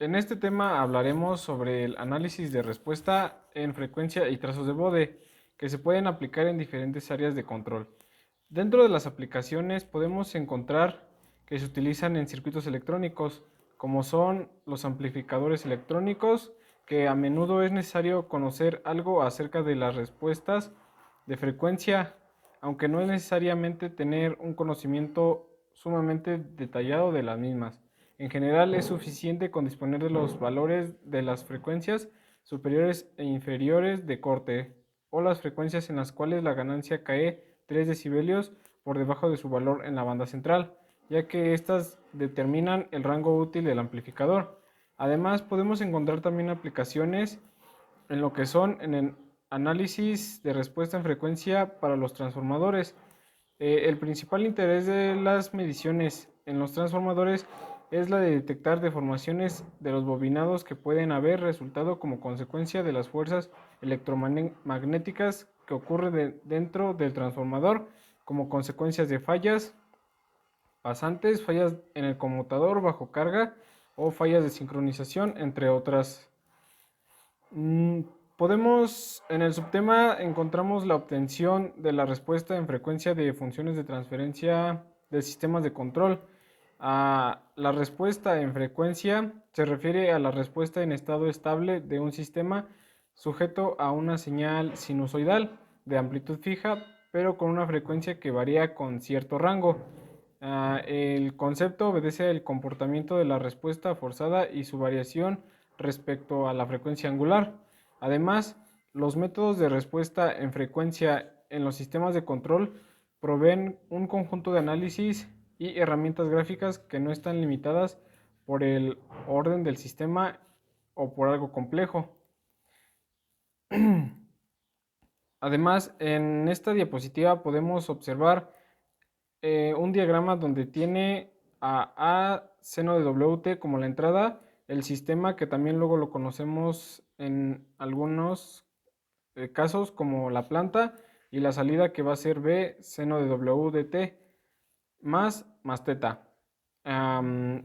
En este tema hablaremos sobre el análisis de respuesta en frecuencia y trazos de Bode, que se pueden aplicar en diferentes áreas de control. Dentro de las aplicaciones podemos encontrar que se utilizan en circuitos electrónicos, como son los amplificadores electrónicos, que a menudo es necesario conocer algo acerca de las respuestas de frecuencia, aunque no es necesariamente tener un conocimiento sumamente detallado de las mismas. En general es suficiente con disponer de los valores de las frecuencias superiores e inferiores de corte, o las frecuencias en las cuales la ganancia cae 3 decibelios por debajo de su valor en la banda central, ya que estas determinan el rango útil del amplificador. Además, podemos encontrar también aplicaciones en lo que son en el análisis de respuesta en frecuencia para los transformadores. El principal interés de las mediciones en los transformadores es la de detectar deformaciones de los bobinados que pueden haber resultado como consecuencia de las fuerzas electromagnéticas que ocurren dentro del transformador, como consecuencias de fallas pasantes, fallas en el conmutador bajo carga o fallas de sincronización, entre otras. Mm, en el subtema encontramos la obtención de la respuesta en frecuencia de funciones de transferencia de sistemas de control. La respuesta en frecuencia se refiere a la respuesta en estado estable de un sistema sujeto a una señal sinusoidal de amplitud fija, pero con una frecuencia que varía con cierto rango. El concepto obedece al comportamiento de la respuesta forzada y su variación respecto a la frecuencia angular. Además, los métodos de respuesta en frecuencia en los sistemas de control proveen un conjunto de análisis y herramientas gráficas que no están limitadas por el orden del sistema o por algo complejo. Además, en esta diapositiva podemos observar un diagrama donde tiene a seno de WT como la entrada, el sistema que también luego lo conocemos en algunos casos como la planta, y la salida que va a ser B seno de W de T más teta.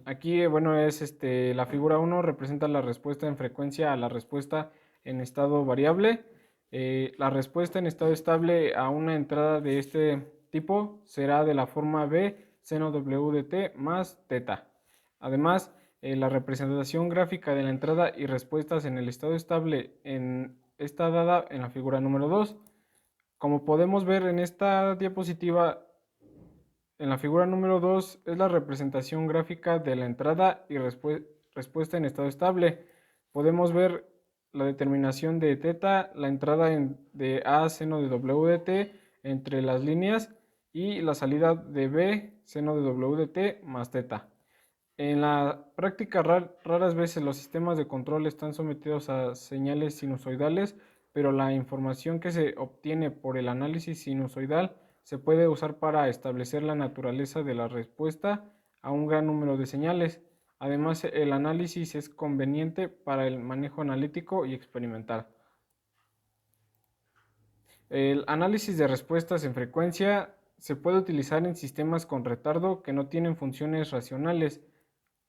Aquí, bueno, es la figura 1 representa la respuesta en frecuencia a la respuesta en estado variable. La respuesta en estado estable a una entrada de este tipo será de la forma B seno W de T más teta. Además, la representación gráfica de la entrada y respuestas en el estado estable está dada en la figura número 2. Como podemos ver en esta diapositiva, en la figura número 2 es la representación gráfica de la entrada y respuesta en estado estable. Podemos ver la determinación de teta, la entrada de A seno de W de T entre las líneas y la salida de B seno de W de T más teta. En la práctica raras veces los sistemas de control están sometidos a señales sinusoidales, pero la información que se obtiene por el análisis sinusoidal se puede usar para establecer la naturaleza de la respuesta a un gran número de señales. Además, el análisis es conveniente para el manejo analítico y experimental. El análisis de respuestas en frecuencia se puede utilizar en sistemas con retardo que no tienen funciones racionales.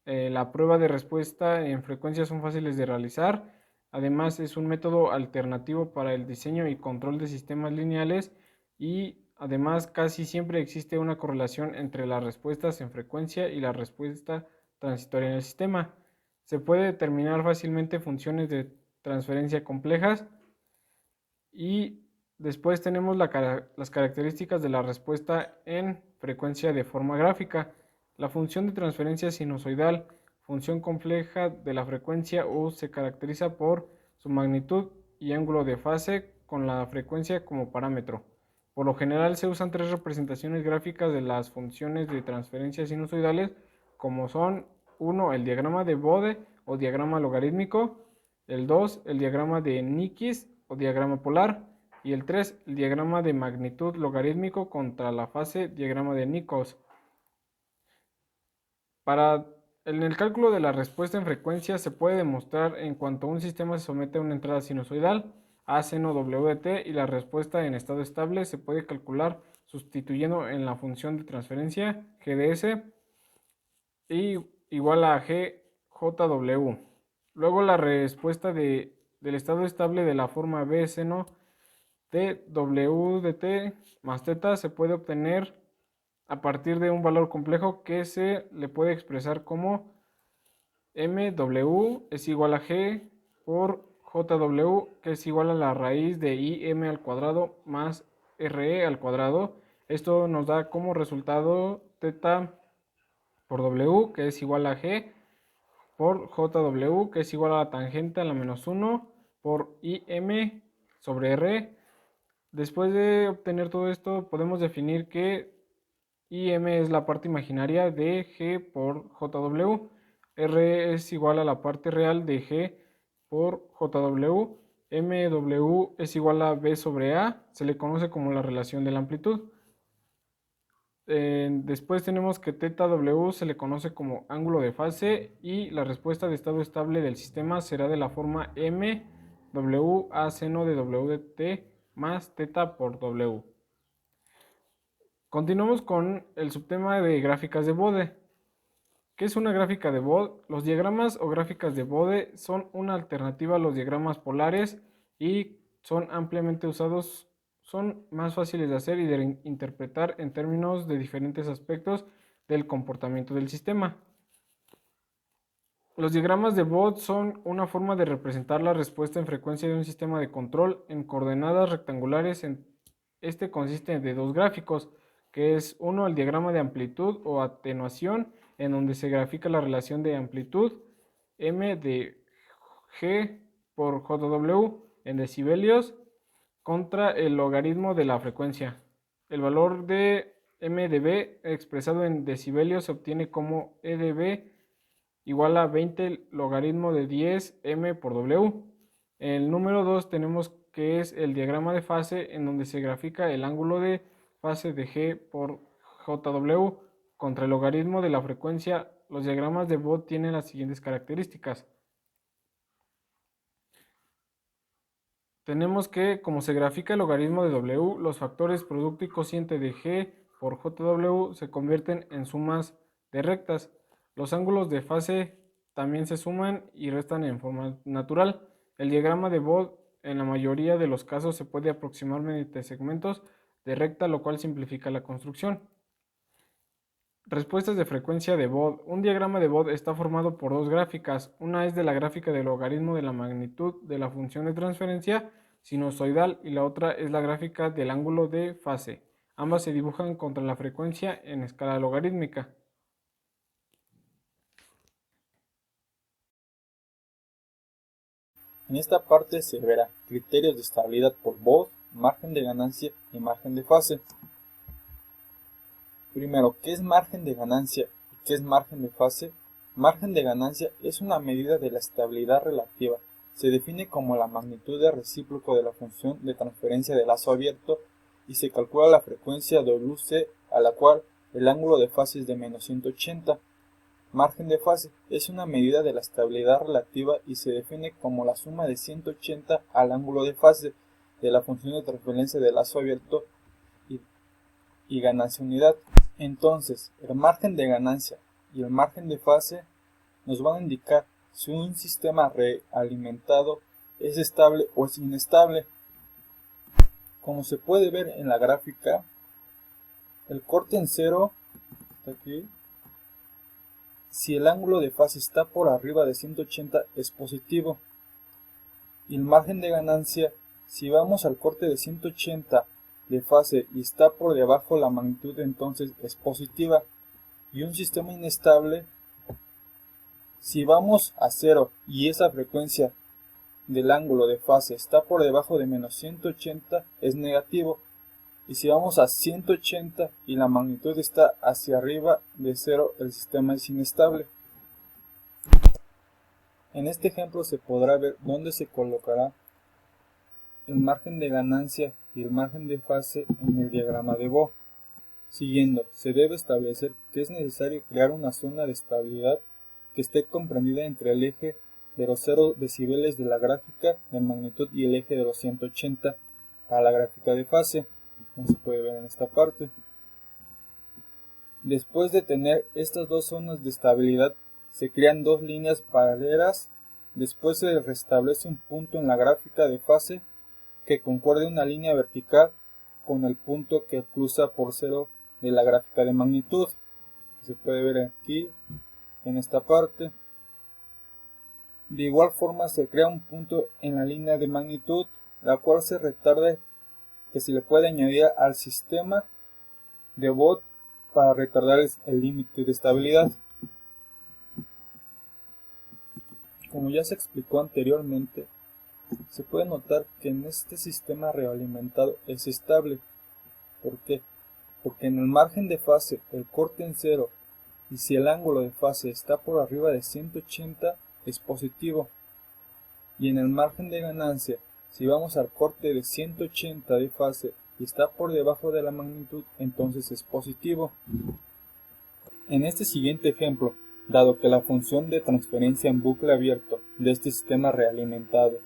La prueba de respuesta en frecuencia son fáciles de realizar. Además, es un método alternativo para el diseño y control de sistemas lineales, y además casi siempre existe una correlación entre las respuestas en frecuencia y la respuesta transitoria en el sistema. Se puede determinar fácilmente funciones de transferencia complejas, y después tenemos las características de la respuesta en frecuencia de forma gráfica. La función de transferencia sinusoidal, función compleja de la frecuencia U, se caracteriza por su magnitud y ángulo de fase con la frecuencia como parámetro. Por lo general se usan tres representaciones gráficas de las funciones de transferencia sinusoidales, como son: 1, el diagrama de Bode o diagrama logarítmico; el 2, el diagrama de Nikis o diagrama polar; y el 3, el diagrama de magnitud logarítmico contra la fase, diagrama de Nichols. En el cálculo de la respuesta en frecuencia se puede demostrar en cuanto un sistema se somete a una entrada sinusoidal A seno W de T, y la respuesta en estado estable se puede calcular sustituyendo en la función de transferencia GDS y igual a GJW. Luego la respuesta del estado estable de la forma B seno de W de t más θ se puede obtener a partir de un valor complejo que se le puede expresar como mw es igual a g por jw, que es igual a la raíz de im al cuadrado más re al cuadrado. Esto nos da como resultado θ por w, que es igual a g por jw, que es igual a la tangente a la menos 1 por im sobre r. Después de obtener todo esto, podemos definir que im es la parte imaginaria de g por jw. R es igual a la parte real de g por jw. Mw es igual a b sobre a. Se le conoce como la relación de la amplitud. Después tenemos que θw se le conoce como ángulo de fase y la respuesta de estado estable del sistema será de la forma mw a seno de w de t más θ por w. Continuamos con el subtema de gráficas de Bode. ¿Qué es una gráfica de Bode? Los diagramas o gráficas de Bode son una alternativa a los diagramas polares y son ampliamente usados, son más fáciles de hacer y de interpretar en términos de diferentes aspectos del comportamiento del sistema. Los diagramas de Bode son una forma de representar la respuesta en frecuencia de un sistema de control en coordenadas rectangulares. Este consiste de dos gráficos, que es uno el diagrama de amplitud o atenuación, en donde se grafica la relación de amplitud m de g por jw en decibelios contra el logaritmo de la frecuencia. El valor de m de b expresado en decibelios se obtiene como e de b igual a 20 logaritmo de 10 m por w. El número 2 tenemos que es el diagrama de fase, en donde se grafica el ángulo de fase de g por jw contra el logaritmo de la frecuencia. Los diagramas de Bode tienen las siguientes características. Tenemos que, como se grafica el logaritmo de w, los factores producto y cociente de g por jw se convierten en sumas de rectas. Los ángulos de fase también se suman y restan en forma natural. El diagrama de Bode en la mayoría de los casos se puede aproximar mediante segmentos de recta, lo cual simplifica la construcción. Respuestas de frecuencia de Bode. Un diagrama de Bode está formado por dos gráficas. Una es de la gráfica del logaritmo de la magnitud de la función de transferencia sinusoidal y la otra es la gráfica del ángulo de fase. Ambas se dibujan contra la frecuencia en escala logarítmica. En esta parte se verá criterios de estabilidad por Bode, margen de ganancia y margen de fase. Primero, ¿qué es margen de ganancia y qué es margen de fase? Margen de ganancia es una medida de la estabilidad relativa. Se define como la magnitud de recíproco de la función de transferencia de lazo abierto y se calcula la frecuencia WC, a la cual el ángulo de fase es de menos 180. Margen de fase es una medida de la estabilidad relativa y se define como la suma de 180 al ángulo de fase de la función de transferencia de lazo abierto y ganancia unidad. Entonces, el margen de ganancia y el margen de fase nos van a indicar si un sistema realimentado es estable o es inestable. Como se puede ver en la gráfica, el corte en cero está aquí. Si el ángulo de fase está por arriba de 180 es positivo. Y el margen de ganancia, si vamos al corte de 180 de fase y está por debajo la magnitud, entonces es positiva. Y un sistema inestable, si vamos a 0 y esa frecuencia del ángulo de fase está por debajo de menos 180, es negativo. Y si vamos a 180 y la magnitud está hacia arriba de 0, el sistema es inestable. En este ejemplo se podrá ver dónde se colocará el margen de ganancia y el margen de fase en el diagrama de Bode. Siguiendo, se debe establecer que es necesario crear una zona de estabilidad que esté comprendida entre el eje de los 0 decibeles de la gráfica de magnitud y el eje de los 180 para la gráfica de fase, como se puede ver en esta parte. Después de tener estas dos zonas de estabilidad, se crean dos líneas paralelas Después se restablece un punto en la gráfica de fase que concuerde una línea vertical con el punto que cruza por cero de la gráfica de magnitud. Se puede ver aquí en esta parte. De igual forma se crea un punto en la línea de magnitud, la cual se retarda, que se le puede añadir al sistema de Bode para retardar el límite de estabilidad. Como ya se explicó anteriormente, se puede notar que en este sistema realimentado es estable. ¿Por qué? Porque en el margen de fase el corte en cero, y si el ángulo de fase está por arriba de 180 es positivo, y en el margen de ganancia, si vamos al corte de 180 de fase y está por debajo de la magnitud, entonces es positivo. En este siguiente ejemplo, dado que la función de transferencia en bucle abierto de este sistema realimentado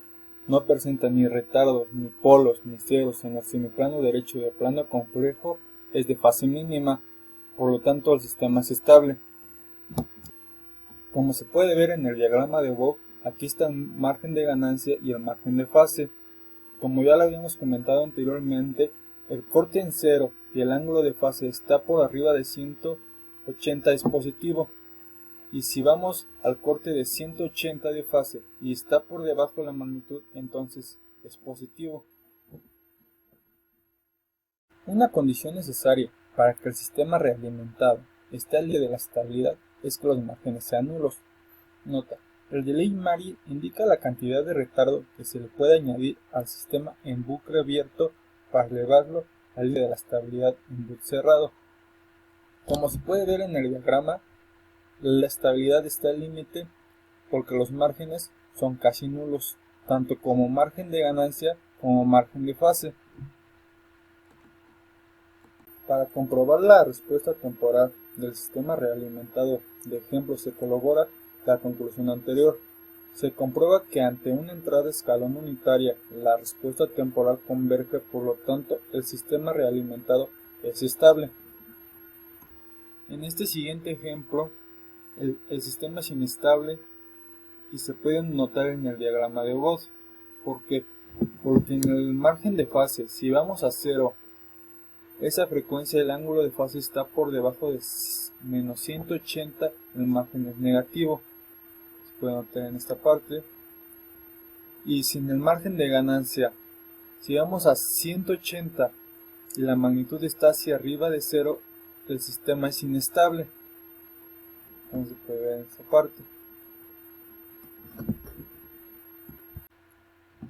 no presenta ni retardos, ni polos, ni ceros en el semiplano derecho del plano complejo, es de fase mínima, por lo tanto el sistema es estable. Como se puede ver en el diagrama de Bode, aquí está el margen de ganancia y el margen de fase. Como ya lo habíamos comentado anteriormente, el corte en cero y el ángulo de fase está por arriba de 180 es positivo. Y si vamos al corte de 180 de fase y está por debajo de la magnitud, entonces es positivo. Una condición necesaria para que el sistema realimentado esté al límite de la estabilidad es que los márgenes sean nulos. Nota: el delay Mari indica la cantidad de retardo que se le puede añadir al sistema en bucle abierto para elevarlo al límite de la estabilidad en bucle cerrado. Como se puede ver en el diagrama, la estabilidad está al límite porque los márgenes son casi nulos, tanto como margen de ganancia como margen de fase. Para comprobar la respuesta temporal del sistema realimentado de ejemplo se corrobora la conclusión anterior. Se comprueba que ante una entrada de escalón unitaria la respuesta temporal converge, por lo tanto el sistema realimentado es estable. En este siguiente ejemplo el sistema es inestable y se puede notar en el diagrama de Bode. ¿Por qué? Porque en el margen de fase, si vamos a cero, esa frecuencia del ángulo de fase está por debajo de menos 180, el margen es negativo. Se puede notar en esta parte. Y si en el margen de ganancia, si vamos a 180 y la magnitud está hacia arriba de cero, el sistema es inestable. Como se puede ver en esta parte.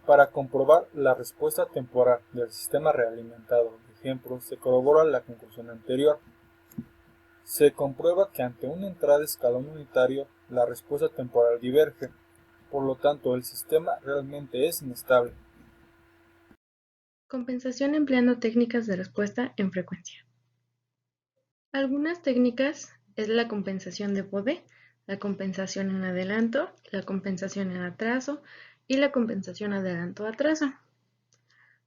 Para comprobar la respuesta temporal del sistema realimentado, por ejemplo, se corrobora la conclusión anterior. Se comprueba que ante una entrada de escalón unitario, la respuesta temporal diverge. Por lo tanto, el sistema realmente es inestable. Compensación empleando técnicas de respuesta en frecuencia. Algunas técnicas es la compensación de Bode, la compensación en adelanto, la compensación en atraso y la compensación adelanto-atraso,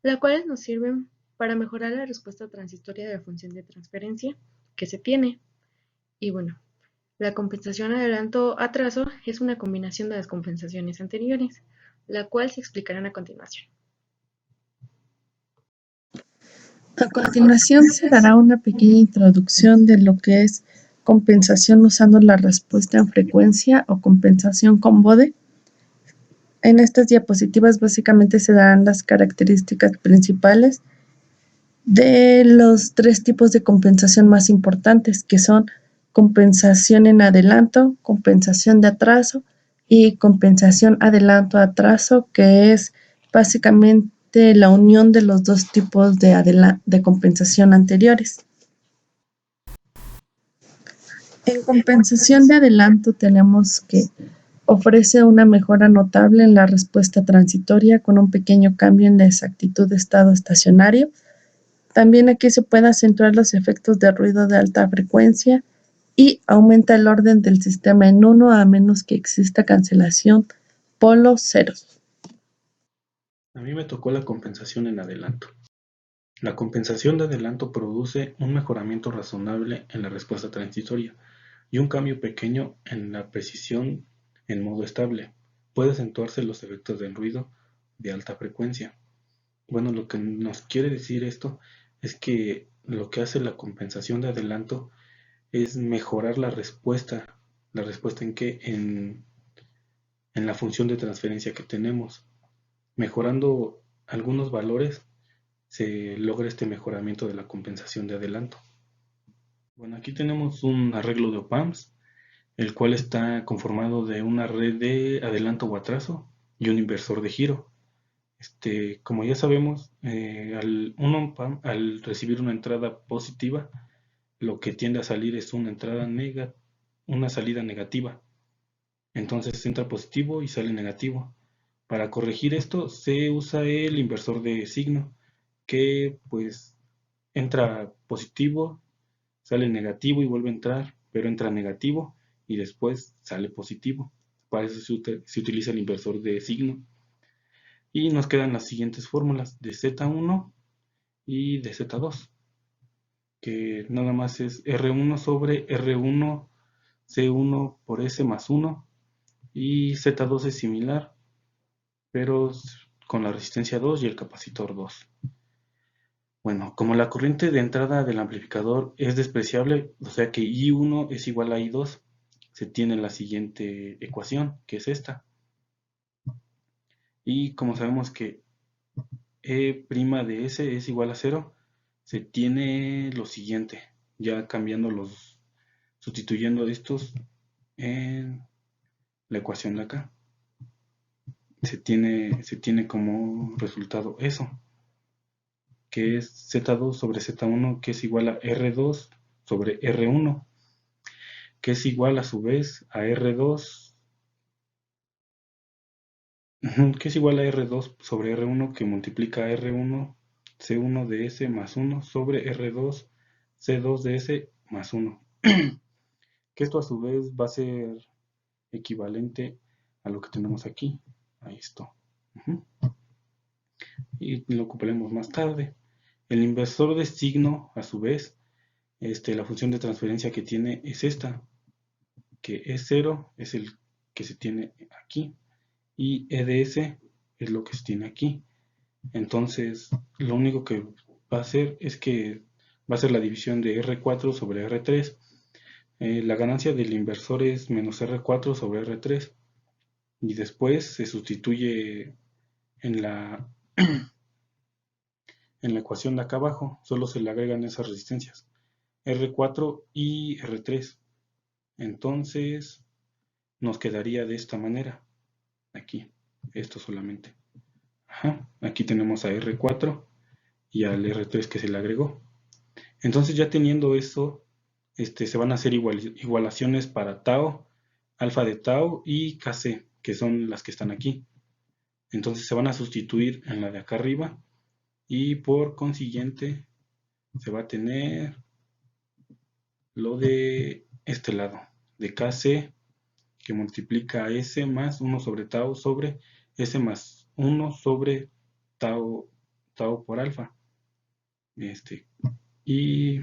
las cuales nos sirven para mejorar la respuesta transitoria de la función de transferencia que se tiene. Y bueno, la compensación adelanto-atraso es una combinación de las compensaciones anteriores, la cual se explicarán a continuación. A continuación se dará una pequeña introducción de lo que es compensación usando la respuesta en frecuencia o compensación con Bode. En estas diapositivas básicamente se darán las características principales de los tres tipos de compensación más importantes, que son compensación en adelanto, compensación de atraso y compensación adelanto-atraso, que es básicamente la unión de los dos tipos de compensación anteriores. En compensación de adelanto tenemos que ofrece una mejora notable en la respuesta transitoria con un pequeño cambio en la exactitud de estado estacionario. También aquí se pueden acentuar los efectos de ruido de alta frecuencia y aumenta el orden del sistema en 1 a menos que exista cancelación polo ceros. A mí me tocó la compensación en adelanto. La compensación de adelanto produce un mejoramiento razonable en la respuesta transitoria y un cambio pequeño en la precisión en modo estable. puede acentuarse los efectos del ruido de alta frecuencia. Bueno, lo que nos quiere decir esto es que lo que hace la compensación de adelanto es mejorar la respuesta. ¿La respuesta en qué? En la función de transferencia que tenemos. Mejorando algunos valores se logra este mejoramiento de la compensación de adelanto. Bueno, aquí tenemos un arreglo de op-amps, el cual está conformado de una red de adelanto o atraso y un inversor de giro. Como ya sabemos, un op-amp al recibir una entrada positiva, lo que tiende a salir es una salida negativa. Entonces entra positivo y sale negativo. Para corregir esto se usa el inversor de signo, que pues entra positivo, sale negativo y vuelve a entrar, pero entra negativo y después sale positivo. Para eso se utiliza el inversor de signo. Y nos quedan las siguientes fórmulas de Z1 y de Z2, que nada más es R1 sobre R1 C1 por S más 1, y Z2 es similar, pero con la resistencia 2 y el capacitor 2. Bueno, como la corriente de entrada del amplificador es despreciable, o sea que I1 es igual a I2, se tiene la siguiente ecuación, que es esta. Y como sabemos que E' de S es igual a 0, se tiene lo siguiente, ya sustituyendo estos en la ecuación de acá. Se tiene como resultado eso, que es Z2 sobre Z1, que es igual a R2 sobre R1, que es igual a su vez a R2, que es igual a R2 sobre R1, que multiplica a R1 C1 de S más 1 sobre R2 C2 de S más 1. Que esto a su vez va a ser equivalente a lo que tenemos aquí, a esto. Y lo ocuparemos más tarde. El inversor de signo, a su vez, la función de transferencia que tiene es esta, que E0 es el que se tiene aquí y E de S es lo que se tiene aquí. Entonces, lo único que va a hacer es que va a ser la división de R4 sobre R3. La ganancia del inversor es menos R4 sobre R3 y después se sustituye en la en la ecuación de acá abajo, solo se le agregan esas resistencias, R4 y R3. Entonces nos quedaría de esta manera, aquí, esto solamente. Aquí tenemos a R4 y al R3 que se le agregó. Entonces ya teniendo eso, se van a hacer igualaciones para tau, alfa de tau y Kc, que son las que están aquí. Entonces se van a sustituir en la de acá arriba y por consiguiente se va a tener lo de este lado, de Kc, que multiplica a S más 1 sobre tau sobre S más 1 sobre tau por alfa. Y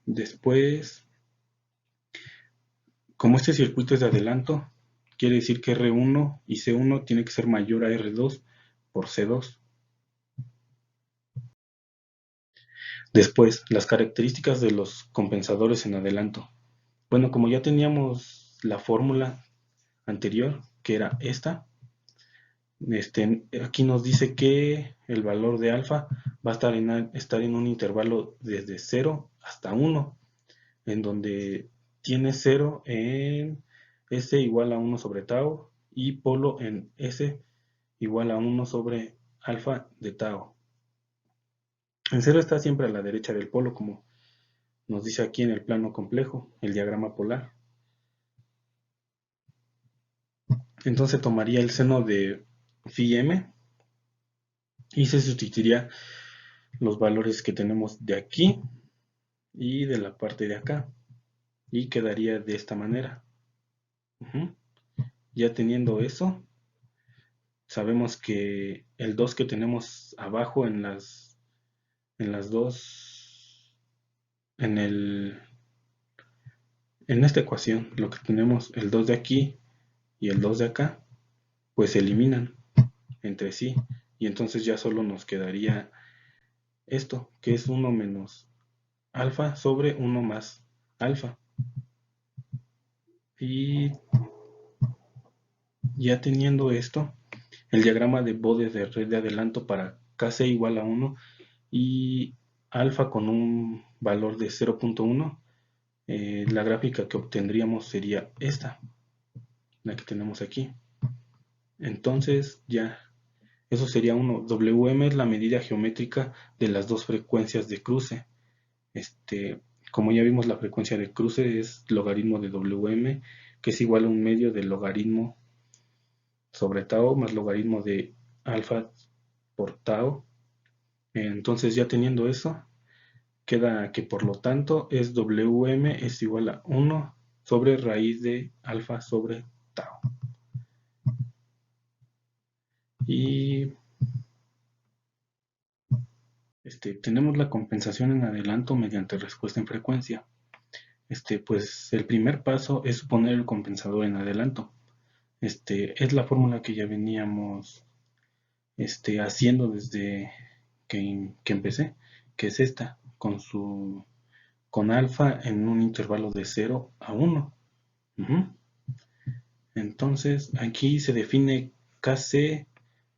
después, como este circuito es de adelanto, quiere decir que R1 y C1 tiene que ser mayor a R2 por C2. Después, las características de los compensadores en adelanto. Bueno, como ya teníamos la fórmula anterior, que era esta, aquí nos dice que el valor de alfa va a estar en un intervalo desde 0 hasta 1, en donde tiene 0 en S igual a 1 sobre tau y polo en S igual a 1 sobre alfa de tau. En 0 está siempre a la derecha del polo, como nos dice aquí en el plano complejo, el diagrama polar. Entonces tomaría el seno de phi m y se sustituiría los valores que tenemos de aquí y de la parte de acá, y quedaría de esta manera. Ya teniendo eso, sabemos que el 2 que tenemos abajo en las dos, en esta ecuación, lo que tenemos, el 2 de aquí y el 2 de acá, pues se eliminan entre sí y entonces ya solo nos quedaría esto, que es 1 menos alfa sobre 1 más alfa. Y ya teniendo esto, el diagrama de Bode de red de adelanto para Kc igual a 1 y alfa con un valor de 0.1, la gráfica que obtendríamos sería esta, la que tenemos aquí. Entonces ya, eso sería 1. Wm es la medida geométrica de las dos frecuencias de cruce. Como ya vimos, la frecuencia de cruce es logaritmo de Wm, que es igual a un medio del logaritmo sobre tau más logaritmo de alfa por tau. Entonces ya teniendo eso, queda que por lo tanto es Wm es igual a 1 sobre raíz de alfa sobre tau. Y tenemos la compensación en adelanto mediante respuesta en frecuencia. Pues el primer paso es suponer el compensador en adelanto. Es la fórmula que ya veníamos haciendo desde que empecé, que es esta, con alfa en un intervalo de 0 a 1. Entonces aquí se define Kc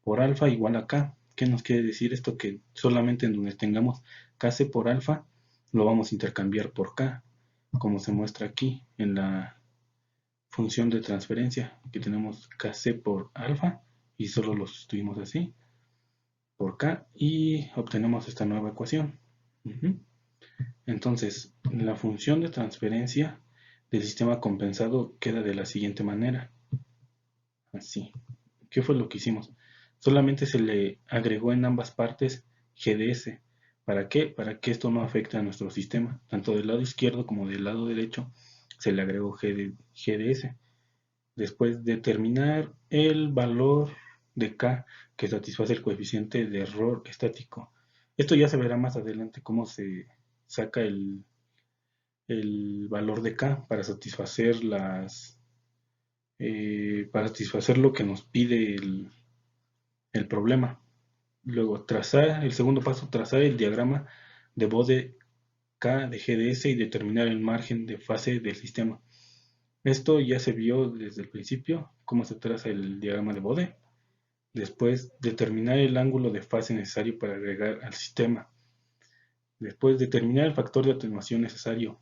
por alfa igual a K. ¿Qué nos quiere decir esto? Que solamente en donde tengamos Kc por alfa lo vamos a intercambiar por K, como se muestra aquí en la función de transferencia, que tenemos Kc por alfa y solo lo sustituimos así por K y obtenemos esta nueva ecuación. Entonces, la función de transferencia del sistema compensado queda de la siguiente manera. Así. ¿Qué fue lo que hicimos? Solamente se le agregó en ambas partes GDS. ¿Para qué? Para que esto no afecte a nuestro sistema. Tanto del lado izquierdo como del lado derecho se le agregó GDS. Después determinar el valor de K que satisface el coeficiente de error estático. Esto ya se verá más adelante cómo se saca el valor de K para satisfacer lo que nos pide el problema. Luego el segundo paso, trazar el diagrama de Bode K de GDS y determinar el margen de fase del sistema. Esto ya se vio desde el principio, cómo se traza el diagrama de Bode. Después, determinar el ángulo de fase necesario para agregar al sistema. Después, determinar el factor de atenuación necesario.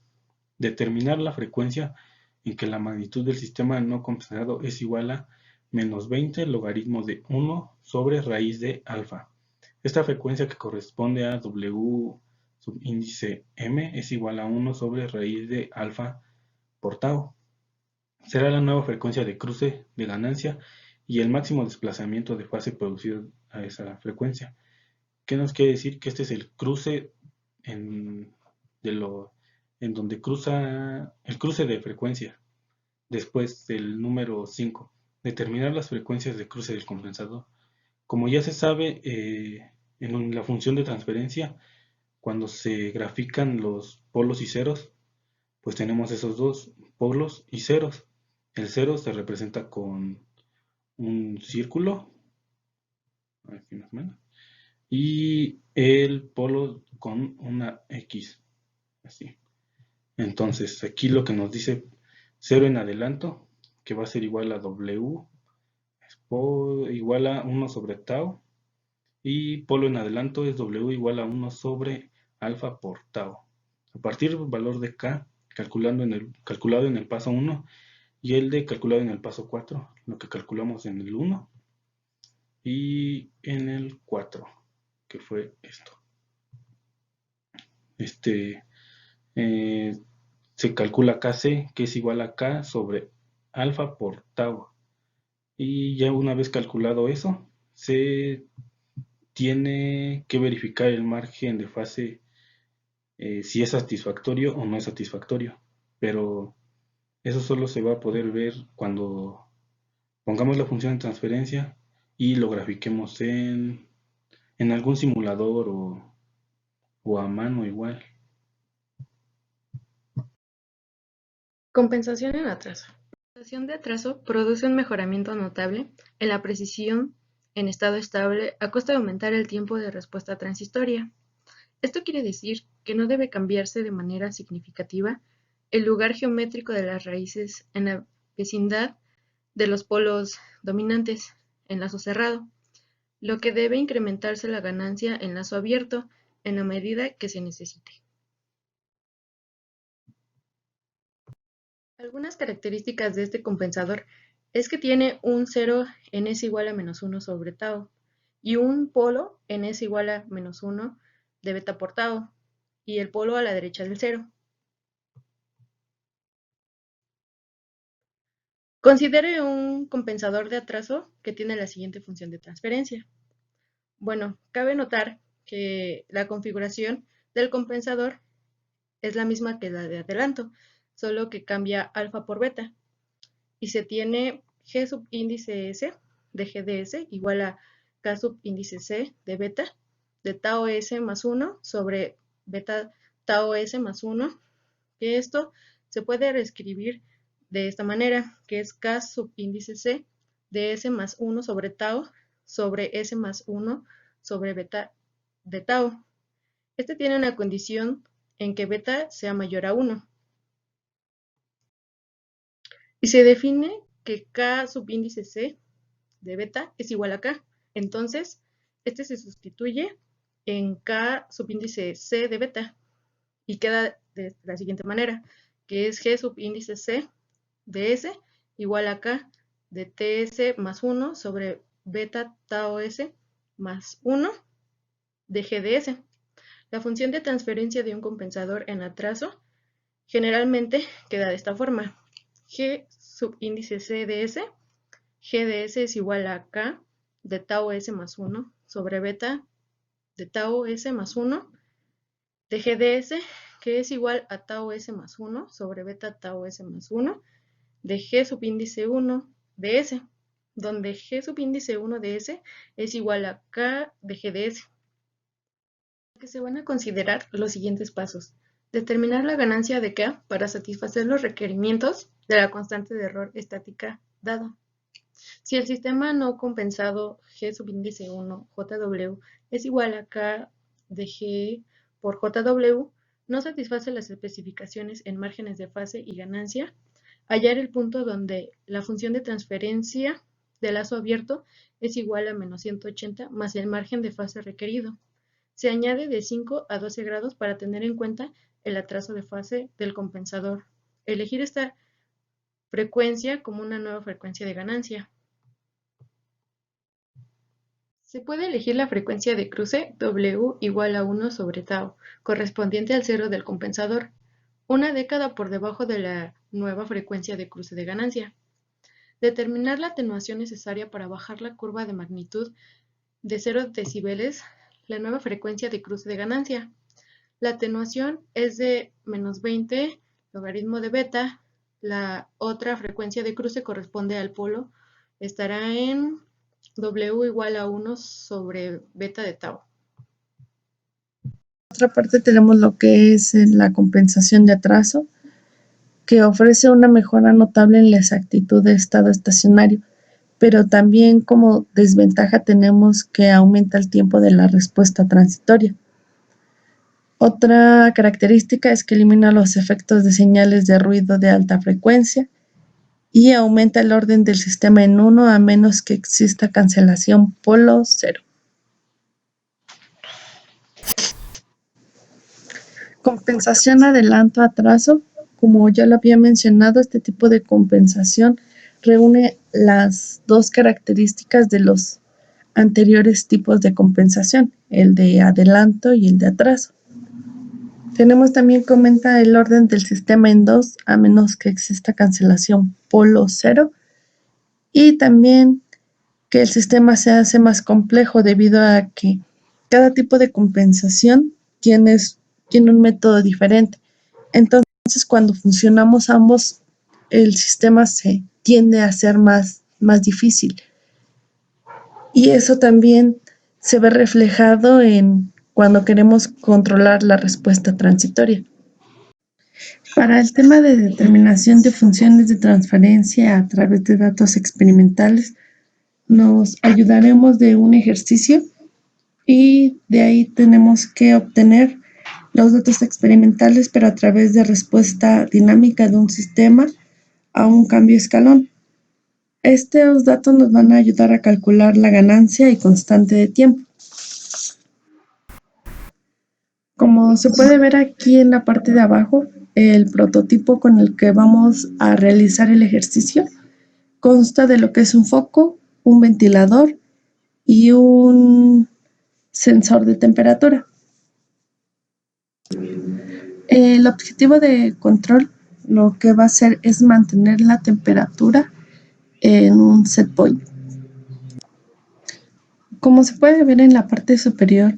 Determinar la frecuencia en que la magnitud del sistema no compensado es igual a menos 20 logaritmo de 1 sobre raíz de alfa. Esta frecuencia, que corresponde a W subíndice m, es igual a 1 sobre raíz de alfa por tau. Será la nueva frecuencia de cruce de ganancia y el máximo desplazamiento de fase producido a esa frecuencia. ¿Qué nos quiere decir? Que este es el cruce en donde cruza el cruce de frecuencia. Después, el número 5, determinar las frecuencias de cruce del compensador. Como ya se sabe, en la función de transferencia, cuando se grafican los polos y ceros, pues tenemos esos dos, polos y ceros. El cero se representa con un círculo, aquí más o menos, y el polo con una X, así. Entonces, aquí lo que nos dice 0 en adelanto, que va a ser igual a W, igual a 1 sobre tau, y polo en adelanto es W igual a 1 sobre alfa por tau. A partir del valor de K, calculado en el paso 1, y el de calculado en el paso 4, lo que calculamos en el 1 y en el 4, que fue esto. Se calcula Kc, que es igual a K sobre alfa por tau. Y ya una vez calculado eso, se tiene que verificar el margen de fase, si es satisfactorio o no es satisfactorio. Pero eso solo se va a poder ver cuando pongamos la función de transferencia y lo grafiquemos en algún simulador o a mano igual. Compensación en atraso. La compensación de atraso produce un mejoramiento notable en la precisión en estado estable a costa de aumentar el tiempo de respuesta transitoria. Esto quiere decir que no debe cambiarse de manera significativa el lugar geométrico de las raíces en la vecindad de los polos dominantes en lazo cerrado, lo que debe incrementarse la ganancia en lazo abierto en la medida que se necesite. Algunas características de este compensador es que tiene un cero en S igual a menos 1 sobre tau y un polo en S igual a menos 1 de beta por tau y el polo a la derecha del cero. Considere un compensador de atraso que tiene la siguiente función de transferencia. Bueno, cabe notar que la configuración del compensador es la misma que la de adelanto, solo que cambia alfa por beta. Y se tiene G subíndice S de G de S igual a K subíndice C de beta de tau S más 1 sobre beta tau S más 1, que esto se puede reescribir de esta manera, que es K subíndice C de S más 1 sobre tau sobre S más 1 sobre beta de tau. Este tiene una condición en que beta sea mayor a 1. Y se define que K subíndice C de beta es igual a K. Entonces, este se sustituye en K subíndice C de beta y queda de la siguiente manera, que es G subíndice C de S igual a K de TS más 1 sobre beta tau S más 1 de G de S. La función de transferencia de un compensador en atraso generalmente queda de esta forma. G subíndice C de S, G de S es igual a K de tau S más 1 sobre beta de tau S más 1 de G de S, que es igual a tau S más 1 sobre beta tau S más 1 de G subíndice 1 de S, donde G subíndice 1 de S es igual a K de G de S. Que se van a considerar los siguientes pasos. Determinar la ganancia de K para satisfacer los requerimientos de la constante de error estática dada. Si el sistema no compensado G subíndice 1 JW es igual a K de G por JW, no satisface las especificaciones en márgenes de fase y ganancia, hallar el punto donde la función de transferencia de lazo abierto es igual a menos 180 más el margen de fase requerido. Se añade de 5 a 12 grados para tener en cuenta el atraso de fase del compensador. Elegir esta frecuencia como una nueva frecuencia de ganancia. Se puede elegir la frecuencia de cruce W igual a 1 sobre tau, correspondiente al cero del compensador, una década por debajo de la nueva frecuencia de cruce de ganancia. Determinar la atenuación necesaria para bajar la curva de magnitud de 0 decibeles, la nueva frecuencia de cruce de ganancia. La atenuación es de menos 20 logaritmo de beta. La otra frecuencia de cruce corresponde al polo. Estará en W igual a 1 sobre beta de tau. Por otra parte tenemos lo que es la compensación de atraso, que ofrece una mejora notable en la exactitud de estado estacionario, pero también como desventaja tenemos que aumenta el tiempo de la respuesta transitoria. Otra característica es que elimina los efectos de señales de ruido de alta frecuencia y aumenta el orden del sistema en 1 a menos que exista cancelación polo 0. Compensación adelanto-atraso. Como ya lo había mencionado, este tipo de compensación reúne las dos características de los anteriores tipos de compensación, el de adelanto y el de atraso. Tenemos también que aumenta el orden del sistema en 2 a menos que exista cancelación polo 0 y también que el sistema se hace más complejo debido a que cada tipo de compensación tiene un método diferente. Entonces, cuando funcionamos ambos, el sistema se tiende a ser más difícil. Y eso también se ve reflejado en cuando queremos controlar la respuesta transitoria. Para el tema de determinación de funciones de transferencia a través de datos experimentales, nos ayudaremos de un ejercicio y de ahí tenemos que obtener los datos experimentales, pero a través de respuesta dinámica de un sistema a un cambio escalón. Estos datos nos van a ayudar a calcular la ganancia y constante de tiempo. Como se puede ver aquí en la parte de abajo, el prototipo con el que vamos a realizar el ejercicio consta de lo que es un foco, un ventilador y un sensor de temperatura. El objetivo de control lo que va a hacer es mantener la temperatura en un set point. Como se puede ver en la parte superior,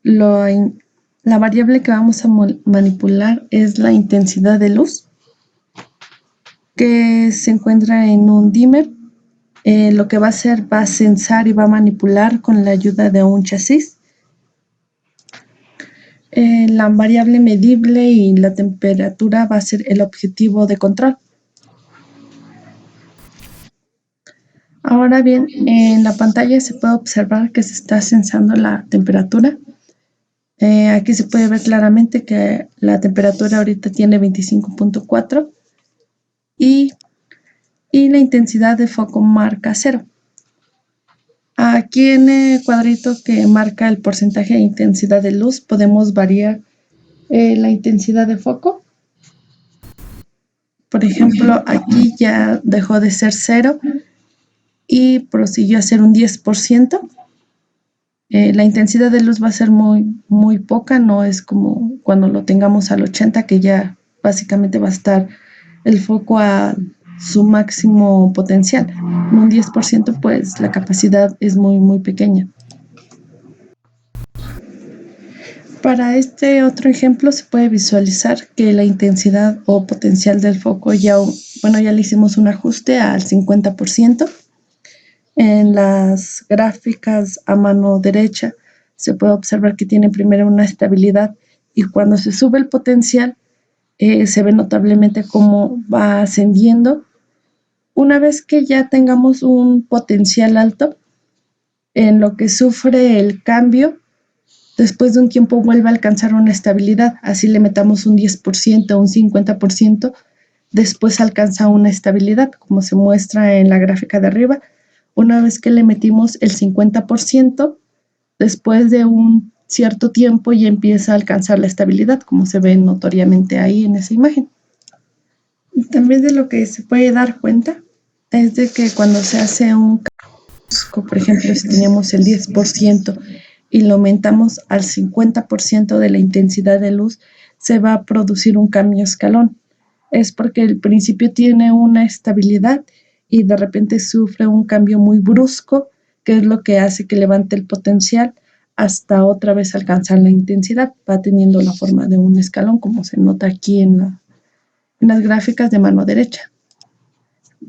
la variable que vamos a manipular es la intensidad de luz, que se encuentra en un dimmer. Lo que va a hacer va a sensar y va a manipular con la ayuda de un chasis. La variable medible y la temperatura va a ser el objetivo de control. Ahora bien, en la pantalla se puede observar que se está sensando la temperatura. Aquí se puede ver claramente que la temperatura ahorita tiene 25.4 y la intensidad de foco marca 0. Aquí en el cuadrito que marca el porcentaje de intensidad de luz podemos variar la intensidad de foco. Por ejemplo, aquí ya dejó de ser 0 y prosiguió a ser un 10%. La intensidad de luz va a ser muy poca, no es como cuando lo tengamos al 80, que ya básicamente va a estar el foco a su máximo potencial. En un 10%, pues la capacidad es muy pequeña. Para este otro ejemplo se puede visualizar que la intensidad o potencial del foco ya le hicimos un ajuste al 50%. En las gráficas a mano derecha se puede observar que tiene primero una estabilidad y cuando se sube el potencial se ve notablemente cómo va ascendiendo. Una vez que ya tengamos un potencial alto, en lo que sufre el cambio, después de un tiempo vuelve a alcanzar una estabilidad. Así le metamos un 10% o un 50%, después alcanza una estabilidad, como se muestra en la gráfica de arriba. Una vez que le metimos el 50%, después de un cierto tiempo ya empieza a alcanzar la estabilidad, como se ve notoriamente ahí en esa imagen. Y también de lo que se puede dar cuenta es de que cuando se hace un cambio, por ejemplo, si teníamos el 10% y lo aumentamos al 50% de la intensidad de luz, se va a producir un cambio escalón. Es porque el principio tiene una estabilidad y de repente sufre un cambio muy brusco, que es lo que hace que levante el potencial hasta otra vez alcanzar la intensidad. Va teniendo la forma de un escalón, como se nota aquí en las gráficas de mano derecha.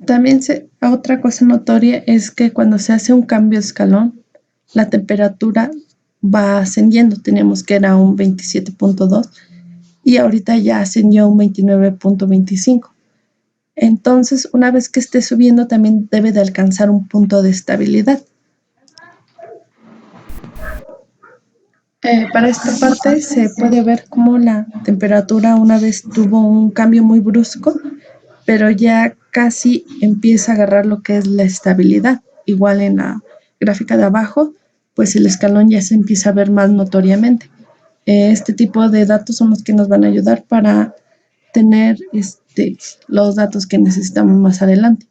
También otra cosa notoria es que cuando se hace un cambio de escalón, la temperatura va ascendiendo. Tenemos que era un 27.2 y ahorita ya ascendió a un 29.25. Entonces, una vez que esté subiendo, también debe de alcanzar un punto de estabilidad. Para esta parte se puede ver cómo la temperatura una vez tuvo un cambio muy brusco, pero ya casi empieza a agarrar lo que es la estabilidad. Igual en la gráfica de abajo, pues el escalón ya se empieza a ver más notoriamente. Este tipo de datos son los que nos van a ayudar para tener los datos que necesitamos más adelante.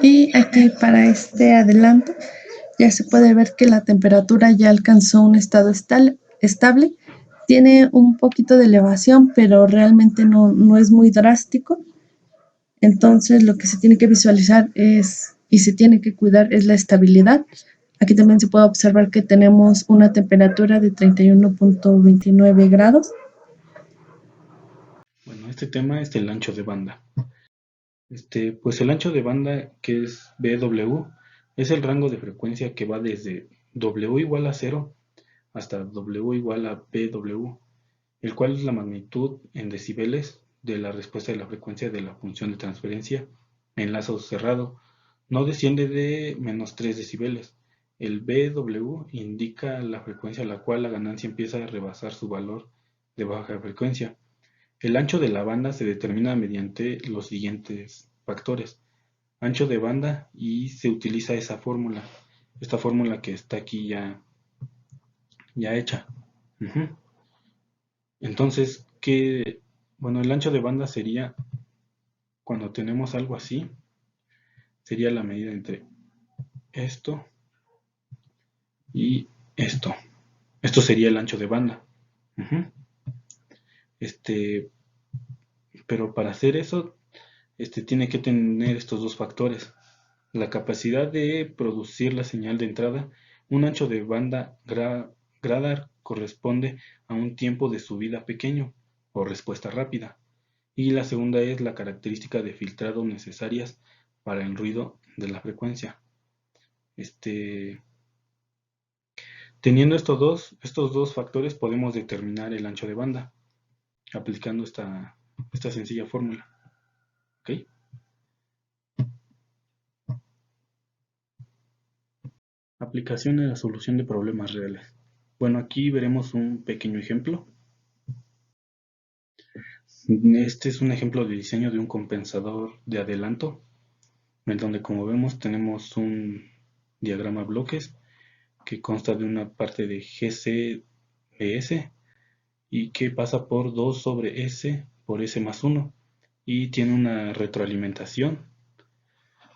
Y aquí para este adelanto ya se puede ver que la temperatura ya alcanzó un estado estable. Tiene un poquito de elevación, pero realmente no es muy drástico. Entonces lo que se tiene que visualizar y se tiene que cuidar es la estabilidad. Aquí también se puede observar que tenemos una temperatura de 31.29 grados. Bueno, este tema es el ancho de banda. Pues el ancho de banda, que es BW, es el rango de frecuencia que va desde W igual a 0 hasta W igual a BW. el cual es la magnitud en decibeles de la respuesta de la frecuencia de la función de transferencia en lazo cerrado. No desciende de menos 3 decibeles. El BW indica la frecuencia a la cual la ganancia empieza a rebasar su valor de baja frecuencia. El ancho de la banda se determina mediante los siguientes factores. Ancho de banda, y se utiliza esa fórmula. Esta fórmula que está aquí ya hecha. Ujú. Entonces, bueno, el ancho de banda sería, cuando tenemos algo así, sería la medida entre esto y esto. Esto sería el ancho de banda. Ujú. Este, pero para hacer eso, tiene que tener estos dos factores. La capacidad de producir la señal de entrada. Un ancho de banda gradar corresponde a un tiempo de subida pequeño o respuesta rápida. Y la segunda es la característica de filtrado necesarias para el ruido de la frecuencia. Teniendo estos dos factores podemos determinar el ancho de banda aplicando esta sencilla fórmula. ¿Ok? Aplicación en la solución de problemas reales. Bueno, aquí veremos un pequeño ejemplo. Este es un ejemplo de diseño de un compensador de adelanto, en donde, como vemos, tenemos un diagrama bloques que consta de una parte de GC de S y que pasa por 2 sobre S por S más 1 y tiene una retroalimentación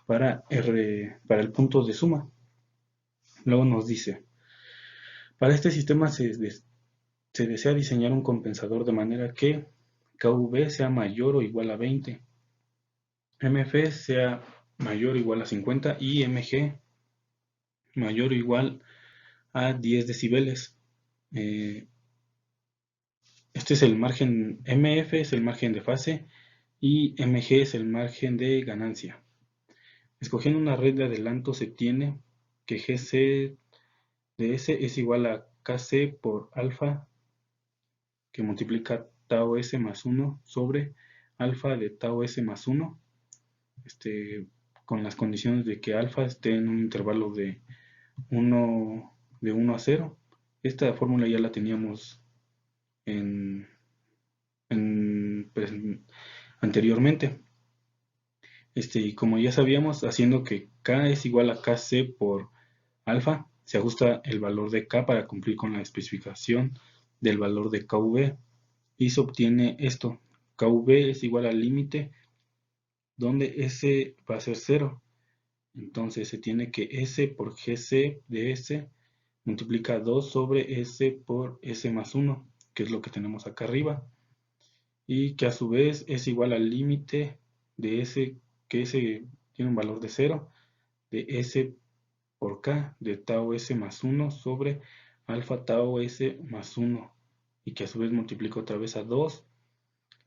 para el punto de suma. Luego nos dice, para este sistema se desea diseñar un compensador de manera que KV sea mayor o igual a 20, MF sea mayor o igual a 50 y MG mayor o igual a 10 decibeles. Este es el margen, MF es el margen de fase y MG es el margen de ganancia. Escogiendo una red de adelanto se tiene que GC de S es igual a KC por alfa, que multiplica tau S más 1 sobre alfa de tau S más 1, con las condiciones de que alfa esté en un intervalo de 1 a 0. Esta fórmula ya la teníamos pues, anteriormente. Y como ya sabíamos, haciendo que K es igual a KC por alfa, se ajusta el valor de K para cumplir con la especificación del valor de KV y se obtiene esto. KV es igual al límite donde S va a ser 0. Entonces se tiene que S por GC de S multiplica 2 sobre S por S más 1, que es lo que tenemos acá arriba. Y que a su vez es igual al límite de S, que S tiene un valor de 0, de S por K de tau S más 1 sobre alfa tau S más 1. Y que a su vez multiplica otra vez a 2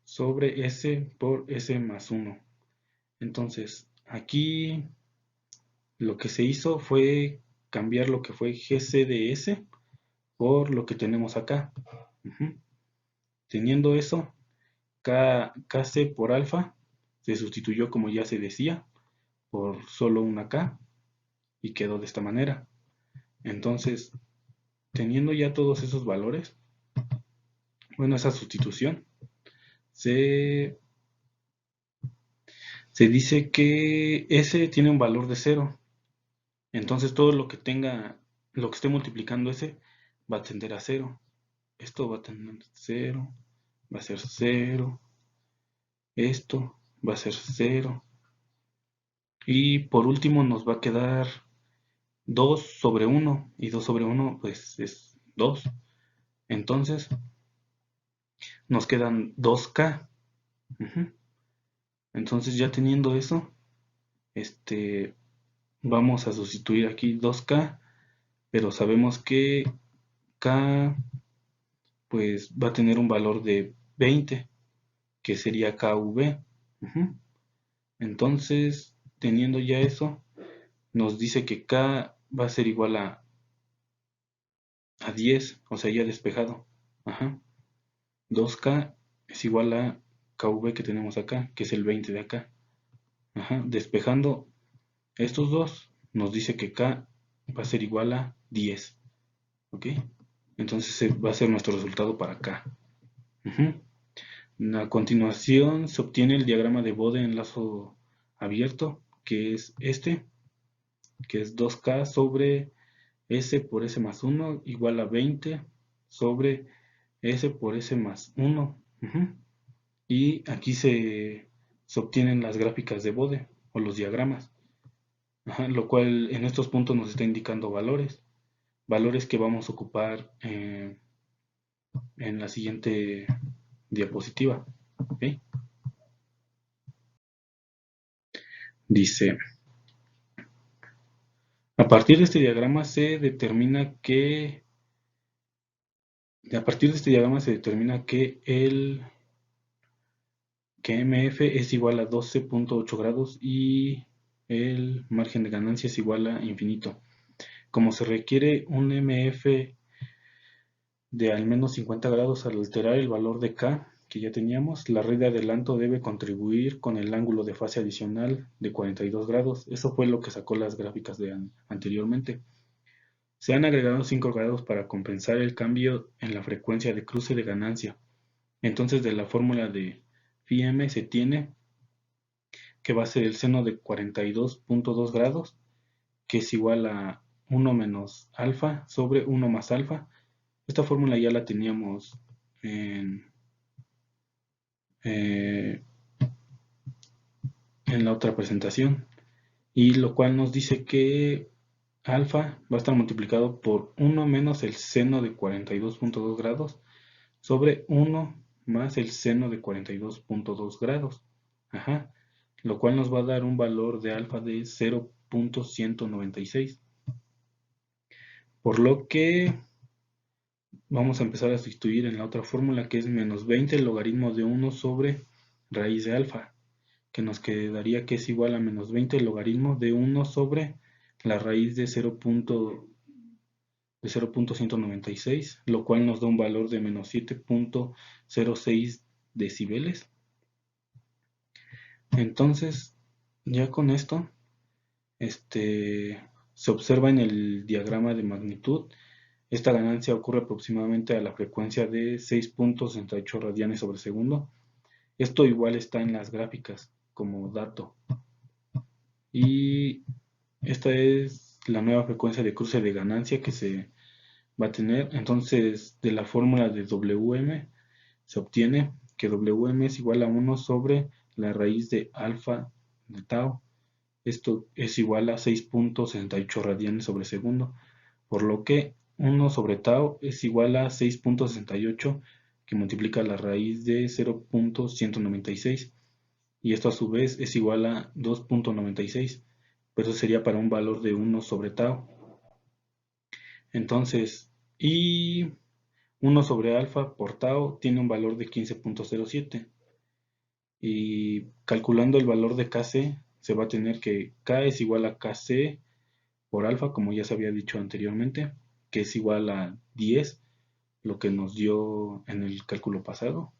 sobre S por S más 1. Entonces, aquí lo que se hizo fue cambiar lo que fue GC de S por lo que tenemos acá. Teniendo eso, KC por alfa se sustituyó, como ya se decía, por solo una K y quedó de esta manera. Entonces, teniendo ya todos esos valores, bueno, esa sustitución, se dice que S tiene un valor de 0. Entonces todo lo que esté multiplicando S va a tender a 0. Esto va a tener 0, va a ser 0, esto va a ser 0. Y por último nos va a quedar 2 sobre 1. Y 2 sobre 1 pues es 2. Entonces nos quedan 2K. Entonces ya teniendo eso, vamos a sustituir aquí 2K. Pero sabemos que K pues va a tener un valor de 20, que sería KV. Entonces, teniendo ya eso, nos dice que K va a ser igual a 10, o sea, ya despejado. 2K es igual a KV que tenemos acá, que es el 20 de acá. Ajá. Despejando estos dos, nos dice que K va a ser igual a 10. ¿Ok? Entonces va a ser nuestro resultado para K. A continuación se obtiene el diagrama de Bode en lazo abierto, que es este, que es 2K sobre S por S más 1 igual a 20 sobre S por S más 1. Y aquí se obtienen las gráficas de Bode o los diagramas. Lo cual en estos puntos nos está indicando valores que vamos a ocupar en la siguiente diapositiva. ¿Okay? Dice, a partir de este diagrama se determina que que MF es igual a 12.8 grados y el margen de ganancia es igual a infinito. Como se requiere un MF de al menos 50 grados al alterar el valor de K que ya teníamos, la red de adelanto debe contribuir con el ángulo de fase adicional de 42 grados. Eso fue lo que sacó las gráficas anteriormente. Se han agregado 5 grados para compensar el cambio en la frecuencia de cruce de ganancia. Entonces de la fórmula de Φm se tiene que va a ser el seno de 42.2 grados, que es igual a 1 menos alfa sobre 1 más alfa. Esta fórmula ya la teníamos en la otra presentación, y lo cual nos dice que alfa va a estar multiplicado por 1 menos el seno de 42.2 grados sobre 1 más el seno de 42.2 grados. Lo cual nos va a dar un valor de alfa de 0.196. Por lo que vamos a empezar a sustituir en la otra fórmula, que es menos 20 el logaritmo de 1 sobre raíz de alfa, que nos quedaría que es igual a menos 20 el logaritmo de 1 sobre la raíz de 0.196, lo cual nos da un valor de menos 7.06 decibeles. Entonces, ya con esto, se observa en el diagrama de magnitud, esta ganancia ocurre aproximadamente a la frecuencia de 6.68 radianes sobre segundo. Esto igual está en las gráficas como dato. Y esta es la nueva frecuencia de cruce de ganancia que se va a tener. Entonces, de la fórmula de Wm se obtiene que Wm es igual a 1 sobre la raíz de alfa de tau. Esto es igual a 6.68 radianes sobre segundo, por lo que 1 sobre tau es igual a 6.68, que multiplica la raíz de 0.196, y esto a su vez es igual a 2.96, pero eso sería para un valor de 1 sobre tau. Entonces, y 1 sobre alfa por tau tiene un valor de 15.07, y calculando el valor de Kc se va a tener que K es igual a Kc por alfa, como ya se había dicho anteriormente, que es igual a 10, lo que nos dio en el cálculo pasado,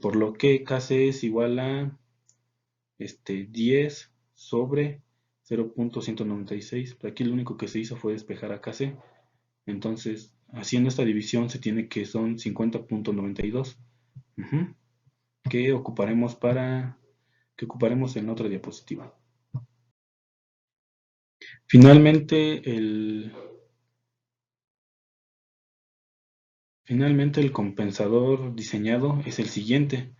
por lo que Kc es igual a 10 sobre 0.196. Aquí lo único que se hizo fue despejar a Kc. Entonces, haciendo esta división se tiene que son 50.92, que ocuparemos en la otra diapositiva. Finalmente el compensador diseñado es el siguiente.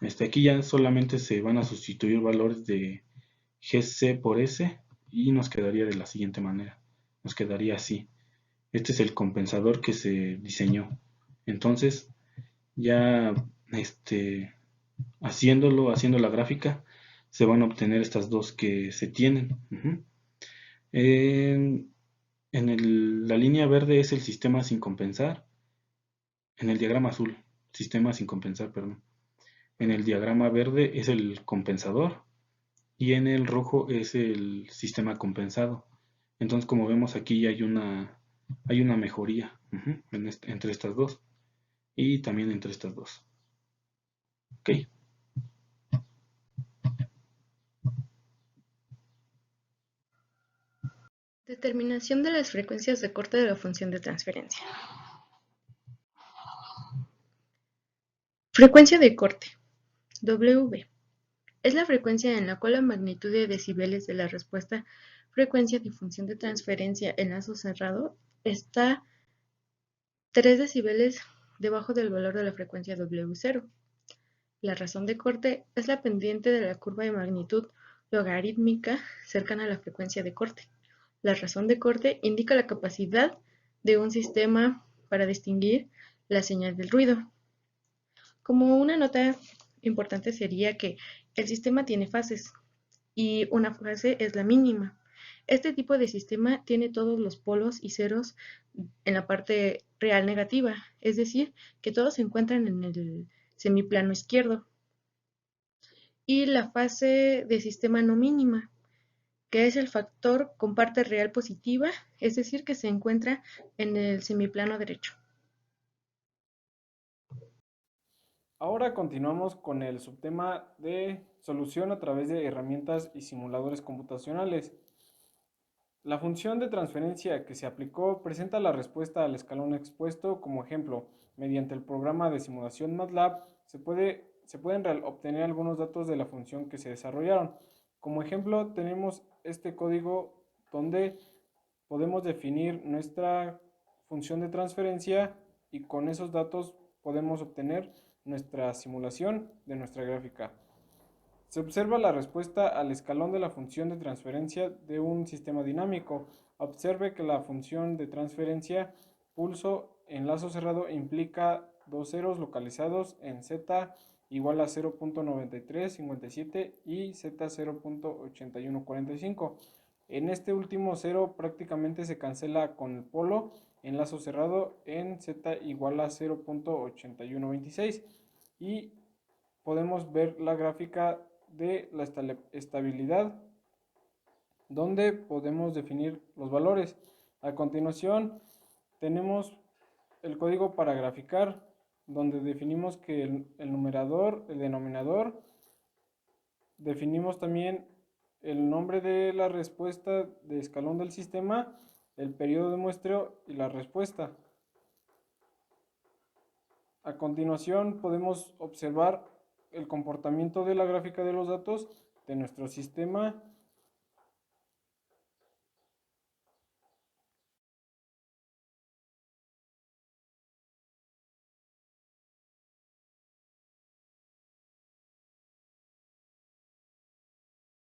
Aquí ya solamente se van a sustituir valores de Gc por S, y nos quedaría de la siguiente manera. Nos quedaría así. Este es el compensador que se diseñó. Entonces, ya haciendo la gráfica, se van a obtener estas dos que se tienen. La línea verde es el sistema sin compensar. En el diagrama azul, sistema sin compensar, perdón. En el diagrama verde es el compensador y en el rojo es el sistema compensado. Entonces, como vemos aquí hay una mejoría entre estas dos. y también entre estas dos. Ok. Determinación de las frecuencias de corte de la función de transferencia. Frecuencia de corte, W. Es la frecuencia en la cual la magnitud de decibeles de la respuesta frecuencia de función de transferencia en lazo cerrado está 3 decibeles debajo del valor de la frecuencia W0. La razón de corte es la pendiente de la curva de magnitud logarítmica cercana a la frecuencia de corte. La razón de corte indica la capacidad de un sistema para distinguir la señal del ruido. Como una nota importante sería que el sistema tiene fases y una fase es la mínima. Este tipo de sistema tiene todos los polos y ceros en la parte real negativa, es decir, que todos se encuentran en el semiplano izquierdo. Y la fase de sistema no mínima, que es el factor con parte real positiva, es decir, que se encuentra en el semiplano derecho. Ahora continuamos con el subtema de solución a través de herramientas y simuladores computacionales. La función de transferencia que se aplicó presenta la respuesta al escalón expuesto. Como ejemplo, mediante el programa de simulación MATLAB se pueden obtener algunos datos de la función que se desarrollaron. Como ejemplo, tenemos este código donde podemos definir nuestra función de transferencia y con esos datos podemos obtener nuestra simulación de nuestra gráfica. Se observa la respuesta al escalón de la función de transferencia de un sistema dinámico. Observe que la función de transferencia pulso en lazo cerrado implica dos ceros localizados en z igual a 0.9357 y z 0.8145. En este último cero prácticamente se cancela con el polo en lazo cerrado en z igual a 0.8126 y podemos ver la gráfica de la estabilidad donde podemos definir los valores. A continuación tenemos el código para graficar donde definimos que el numerador, el denominador, definimos también el nombre de la respuesta de escalón del sistema, el periodo de muestreo y la respuesta. A continuación podemos observar el comportamiento de la gráfica de los datos de nuestro sistema